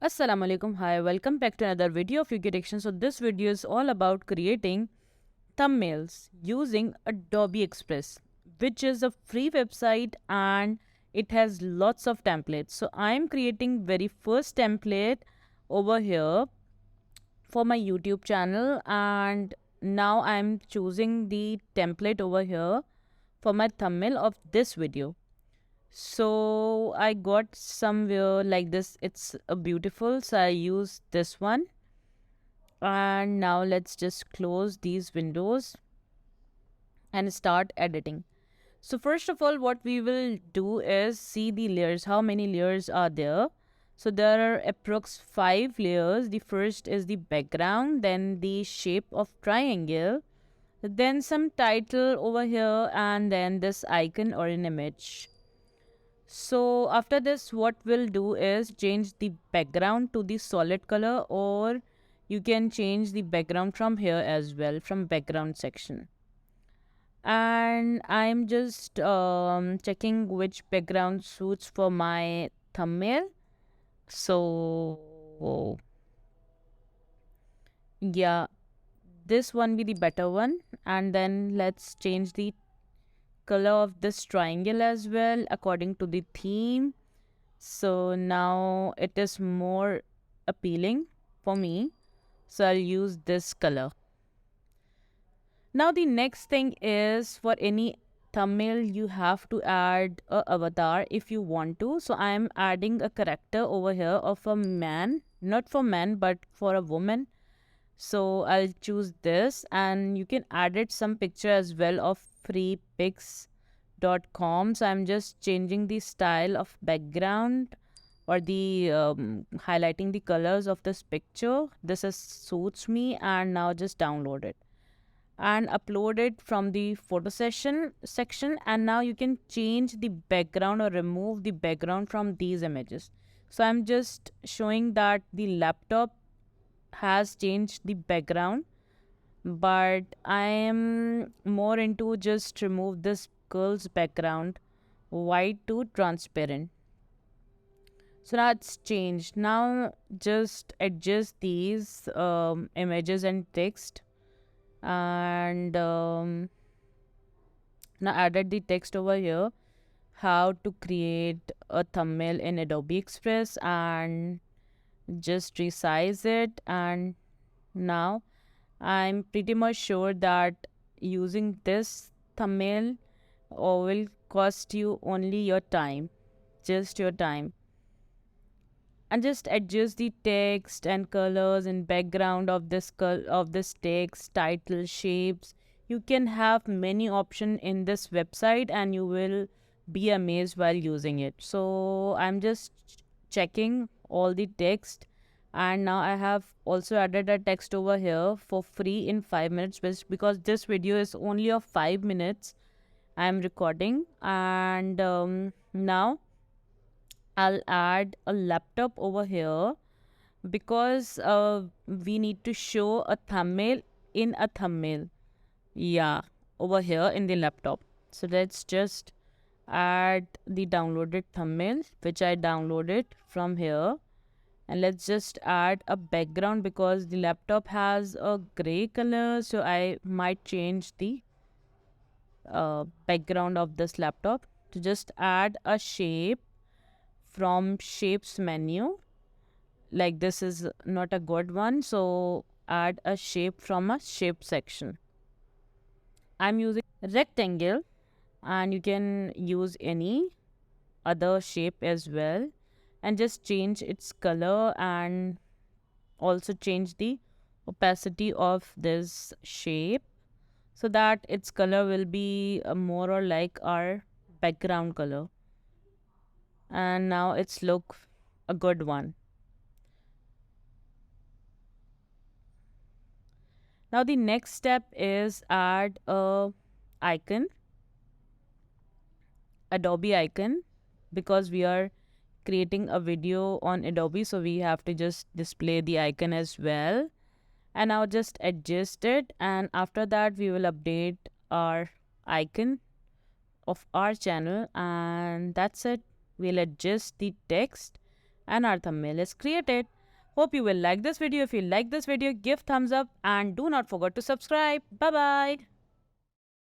Assalamu alaikum. Hi, welcome back to another video of UK Diction. So this video is all about creating thumbnails using Adobe Express, which is a free website and it has lots of templates. So I'm creating very first template over here for my YouTube channel, and now I'm choosing the template over here for my thumbnail of this video. So I got somewhere like this. It's a beautiful. So I use this one. And now let's just close these windows and start editing. So first of all, what we will do is see the layers. How many layers are there? So there are approx 5 layers. The first is the background, then the shape of triangle, then some title over here, and then this icon or an image. So after this, what we'll do is change the background to the solid color, or you can change the background from here as well, from background section. And I'm just checking which background suits for my thumbnail. So yeah, this one be the better one. And then let's change the color of this triangle as well according to the theme. So now it is more appealing for me. So I'll use this color. Now the next thing is, for any thumbnail you have to add a avatar if you want to. So I'm adding a character over here of a man, not for man but for a woman. So I'll choose this, and you can add it some picture as well of freepics.com. So I'm just changing the style of background or the highlighting the colors of this picture. This is suits me, and now just download it and upload it from the photo session section. And now you can change the background or remove the background from these images. So I'm just showing that the laptop has changed the background, but I am more into just remove this girl's background white to transparent. So now it's changed. Now just adjust these images and text, and now added the text over here, how to create a thumbnail in Adobe Express, and just resize it. And now I'm pretty much sure that using this thumbnail will cost you only your time, just your time. And just adjust the text and colors and background of this text, title, shapes. You can have many options in this website and you will be amazed while using it. So I'm just checking all the text, and now I have also added a text over here for free in 5 minutes, because this video is only of 5 minutes I'm recording. And now I'll add a laptop over here, because we need to show a thumbnail in a thumbnail. Yeah, over here in the laptop. So let's just add the downloaded thumbnail, which I downloaded from here. And let's just add a background, because the laptop has a gray color. So I might change the background of this laptop to just add a shape from shapes menu. Like this is not a good one, so add a shape from a shape section. I'm using rectangle, and you can use any other shape as well, and just change its color and also change the opacity of this shape, so that its color will be more or like our background color. And now it's look a good one. Now the next step is add a icon, Adobe icon, because we are creating a video on Adobe, so we have to just display the icon as well. And now just adjust it, and after that we will update our icon of our channel, and that's it. We'll adjust the text and our thumbnail is created. Hope you will like this video. If you like this video, give thumbs up and do not forget to subscribe. Bye bye.